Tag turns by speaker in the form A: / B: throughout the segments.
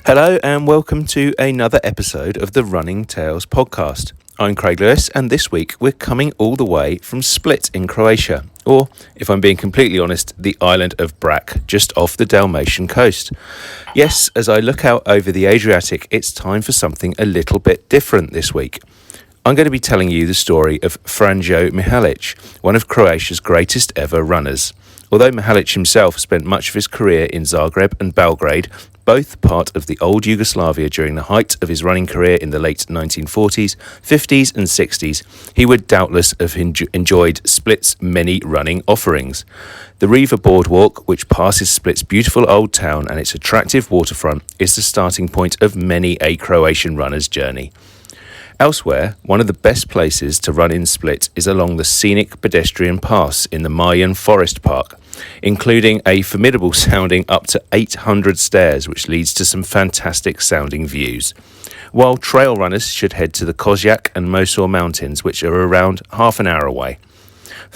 A: Hello and welcome to another episode of the Running Tales podcast. I'm Craig Lewis and this week we're coming all the way from Split in Croatia, or if I'm being completely honest, the island of Brač, just off the Dalmatian coast. Yes, as I look out over the Adriatic, it's time for something a little bit different this week. I'm going to be telling you the story of Franjo Mihalić, one of Croatia's greatest ever runners. Although Mihalić himself spent much of his career in Zagreb and Belgrade, both part of the old Yugoslavia during the height of his running career in the late 1940s, 50s and 60s, he would doubtless have enjoyed Split's many running offerings. The Riva Boardwalk, which passes Split's beautiful old town and its attractive waterfront, is the starting point of many a Croatian runner's journey. Elsewhere, one of the best places to run in Split is along the scenic pedestrian paths in the Mayan Forest Park, including a formidable sounding up to 800 stairs which leads to some fantastic sounding views. While trail runners should head to the Kozjak and Mosor mountains, which are around half an hour away.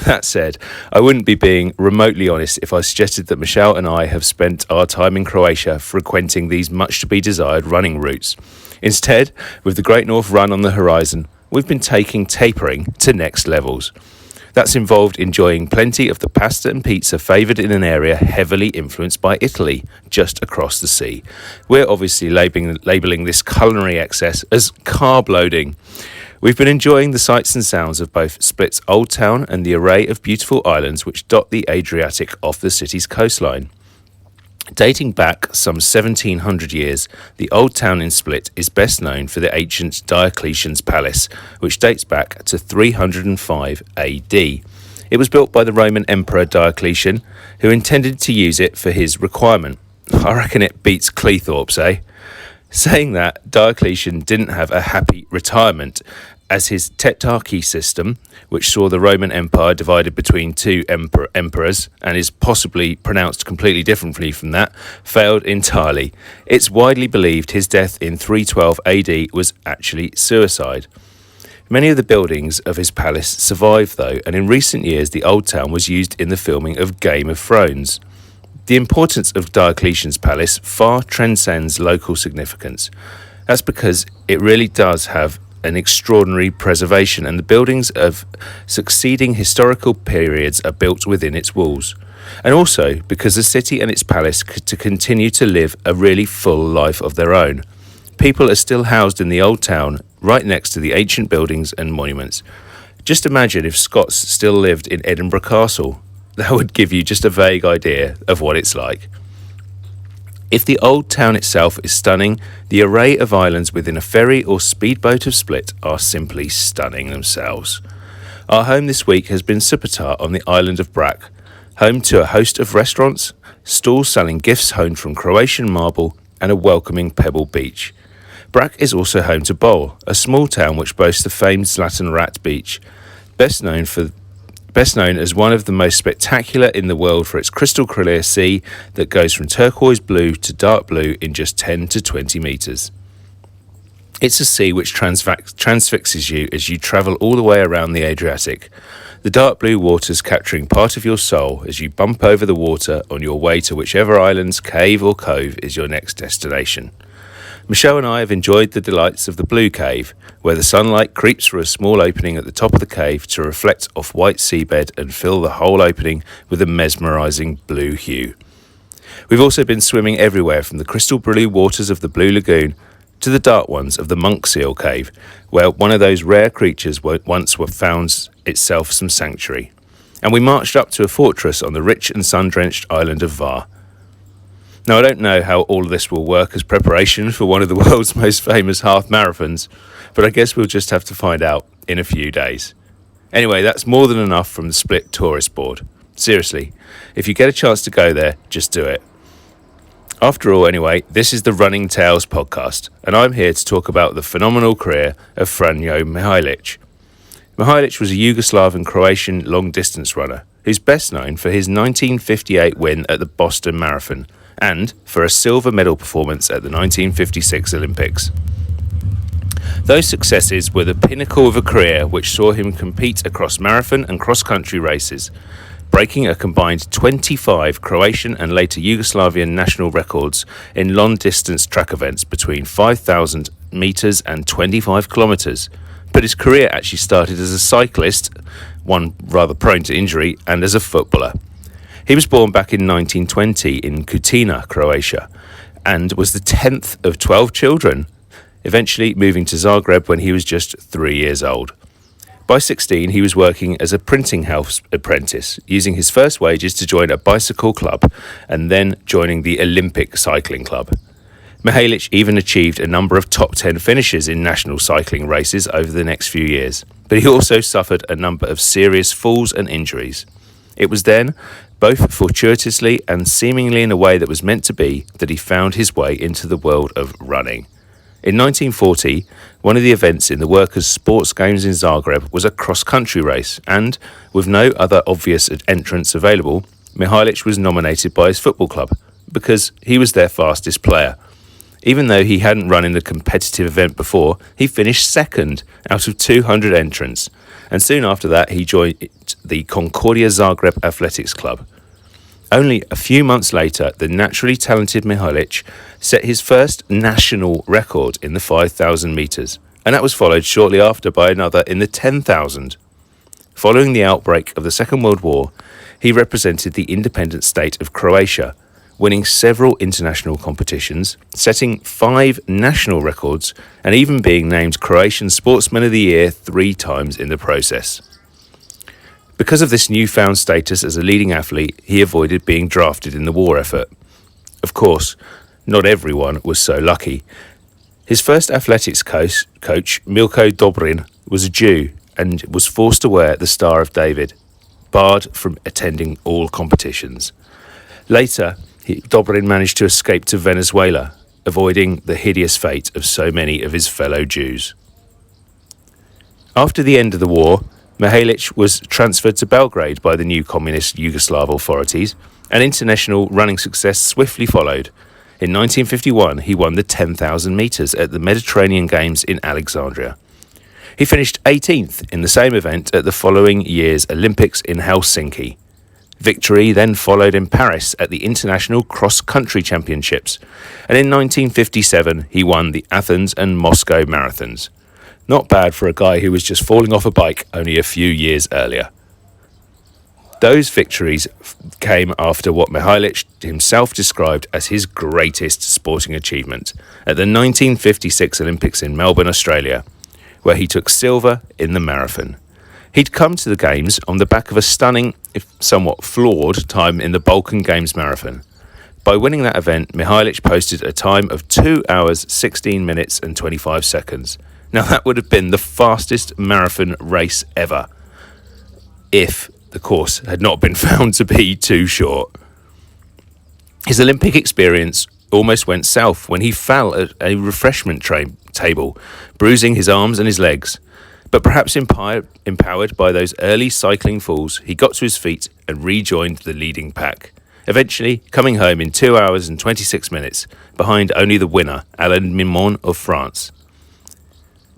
A: That said, I wouldn't be being remotely honest if I suggested that Michelle and I have spent our time in Croatia frequenting these much to be desired running routes. Instead, with the Great North Run on the horizon, we've been taking tapering to next levels. That's involved enjoying plenty of the pasta and pizza favoured in an area heavily influenced by Italy, just across the sea. We're obviously labelling this culinary excess as carb loading. We've been enjoying the sights and sounds of both Split's old town and the array of beautiful islands which dot the Adriatic off the city's coastline. Dating back some 1700 years, the old town in Split is best known for the ancient Diocletian's Palace, which dates back to 305 AD. It was built by the Roman Emperor Diocletian, who intended to use it for his requirement. I reckon it beats Cleethorpes, eh? Saying that, Diocletian didn't have a happy retirement, as his tetrarchy system, which saw the Roman Empire divided between two emperors and is possibly pronounced completely differently from that, failed entirely. It's widely believed his death in 312 AD was actually suicide. Many of the buildings of his palace survived though, and in recent years the old town was used in the filming of Game of Thrones. The importance of Diocletian's palace far transcends local significance. That's because it really does have an extraordinary preservation, and the buildings of succeeding historical periods are built within its walls. And also because the city and its palace to continue to live a really full life of their own. People are still housed in the old town, right next to the ancient buildings and monuments. Just imagine if Scots still lived in Edinburgh Castle. That would give you just a vague idea of what it's like. If the old town itself is stunning, the array of islands within a ferry or speedboat of Split are simply stunning themselves. Our home this week has been Supetar on the island of Brač, home to a host of restaurants, stalls selling gifts honed from Croatian marble, and a welcoming pebble beach. Brač is also home to Bol, a small town which boasts the famed Zlatan Rat beach, best known as one of the most spectacular in the world for its crystal clear sea that goes from turquoise blue to dark blue in just 10 to 20 metres. It's a sea which transfixes you as you travel all the way around the Adriatic, the dark blue waters capturing part of your soul as you bump over the water on your way to whichever island's cave or cove is your next destination. Michelle and I have enjoyed the delights of the Blue Cave, where the sunlight creeps through a small opening at the top of the cave to reflect off white seabed and fill the whole opening with a mesmerising blue hue. We've also been swimming everywhere from the crystal blue waters of the Blue Lagoon to the dark ones of the Monk Seal Cave, where one of those rare creatures once found itself some sanctuary. And we marched up to a fortress on the rich and sun-drenched island of Var. Now, I don't know how all of this will work as preparation for one of the world's most famous half marathons, but I guess we'll just have to find out in a few days. Anyway, that's more than enough from the Split Tourist Board. Seriously, if you get a chance to go there, just do it. After all, anyway, this is the Running Tales podcast, and I'm here to talk about the phenomenal career of Franjo Mihalić. Mihalić was a Yugoslav and Croatian long-distance runner, who's best known for his 1958 win at the Boston Marathon, and for a silver medal performance at the 1956 Olympics. Those successes were the pinnacle of a career which saw him compete across marathon and cross-country races. breaking a combined 25 Croatian and later Yugoslavian national records in long-distance track events between 5,000 metres and 25 kilometres. But his career actually started as a cyclist, one rather prone to injury, and as a footballer. He was born back in 1920 in Kutina, Croatia, and was the 10th of 12 children, eventually moving to Zagreb when he was just 3 years old. By 16, he was working as a printing house apprentice, using his first wages to join a bicycle club and then joining the Olympic Cycling Club. Mihalić even achieved a number of top 10 finishes in national cycling races over the next few years, but he also suffered a number of serious falls and injuries. It was then, both fortuitously and seemingly in a way that was meant to be, that he found his way into the world of running. In 1940, one of the events in the Workers' Sports Games in Zagreb was a cross-country race, and, with no other obvious entrants available, Mihalić was nominated by his football club, because he was their fastest player. Even though he hadn't run in a competitive event before, he finished second out of 200 entrants, and soon after that he joined the Concordia Zagreb Athletics Club. Only a few months later, the naturally talented Mihalić set his first national record in the 5,000 metres, and that was followed shortly after by another in the 10,000. Following the outbreak of the Second World War, he represented the independent state of Croatia, winning several international competitions, setting 5 national records, and even being named Croatian Sportsman of the Year 3 times in the process. Because of this newfound status as a leading athlete, he avoided being drafted in the war effort. Of course, not everyone was so lucky. His first athletics coach, Milko Dobrin, was a Jew and was forced to wear the Star of David, barred from attending all competitions. Later, Dobrin managed to escape to Venezuela, avoiding the hideous fate of so many of his fellow Jews. After the end of the war, Mihalić was transferred to Belgrade by the new communist Yugoslav authorities, and international running success swiftly followed. In 1951, he won the 10,000 metres at the Mediterranean Games in Alexandria. He finished 18th in the same event at the following year's Olympics in Helsinki. Victory then followed in Paris at the International Cross-Country Championships, and in 1957 he won the Athens and Moscow marathons. Not bad for a guy who was just falling off a bike only a few years earlier. Those victories came after what Mihalić himself described as his greatest sporting achievement at the 1956 Olympics in Melbourne, Australia, where he took silver in the marathon. He'd come to the Games on the back of a stunning, if somewhat flawed, time in the Balkan Games marathon. By winning that event, Mihalić posted a time of 2 hours, 16 minutes and 25 seconds. Now that would have been the fastest marathon race ever, if the course had not been found to be too short. His Olympic experience almost went south when he fell at a refreshment table, bruising his arms and his legs. But perhaps empowered by those early cycling falls, he got to his feet and rejoined the leading pack, eventually coming home in 2 hours and 26 minutes, behind only the winner, Alain Mimon of France.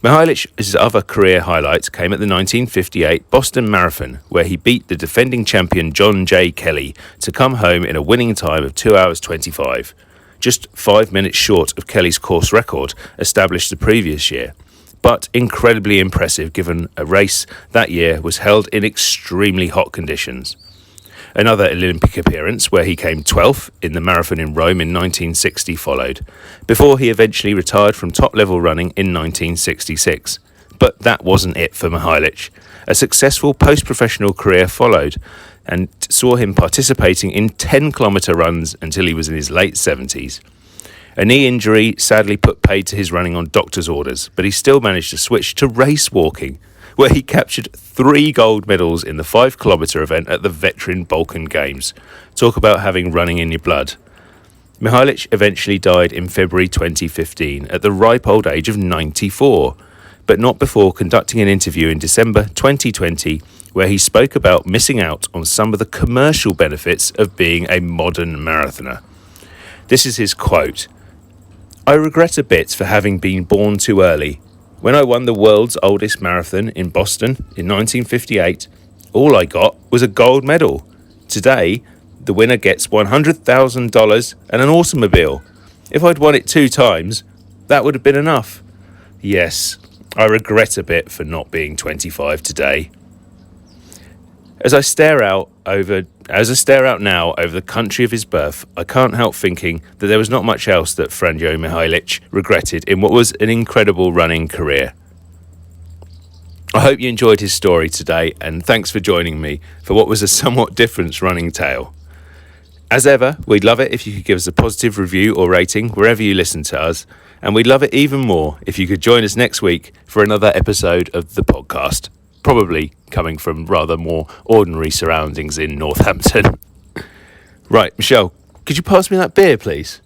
A: Mihalić's other career highlights came at the 1958 Boston Marathon, where he beat the defending champion John J. Kelly to come home in a winning time of 2 hours 25, just 5 minutes short of Kelly's course record established the previous year, but incredibly impressive given a race that year was held in extremely hot conditions. Another Olympic appearance where he came 12th in the marathon in Rome in 1960 followed, before he eventually retired from top-level running in 1966. But that wasn't it for Mihalić. A successful post-professional career followed and saw him participating in 10-kilometre runs until he was in his late 70s. A knee injury sadly put paid to his running on doctor's orders, but he still managed to switch to race walking, where he captured 3 gold medals in the 5-kilometre event at the veteran Balkan Games. Talk about having running in your blood. Mihalić eventually died in February 2015 at the ripe old age of 94, but not before conducting an interview in December 2020 where he spoke about missing out on some of the commercial benefits of being a modern marathoner. This is his quote: "I regret a bit for having been born too early. When I won the world's oldest marathon in Boston in 1958, all I got was a gold medal. Today, the winner gets $100,000 and an automobile. If I'd won it 2 times, that would have been enough. Yes, I regret a bit for not being 25 today. As I stare out now over the country of his birth, I can't help thinking that there was not much else that Franjo Mihalić regretted in what was an incredible running career. I hope you enjoyed his story today, and thanks for joining me for what was a somewhat different running tale. As ever, we'd love it if you could give us a positive review or rating wherever you listen to us, and we'd love it even more if you could join us next week for another episode of the podcast. Probably coming from rather more ordinary surroundings in Northampton. Right, Michelle, could you pass me that beer, please?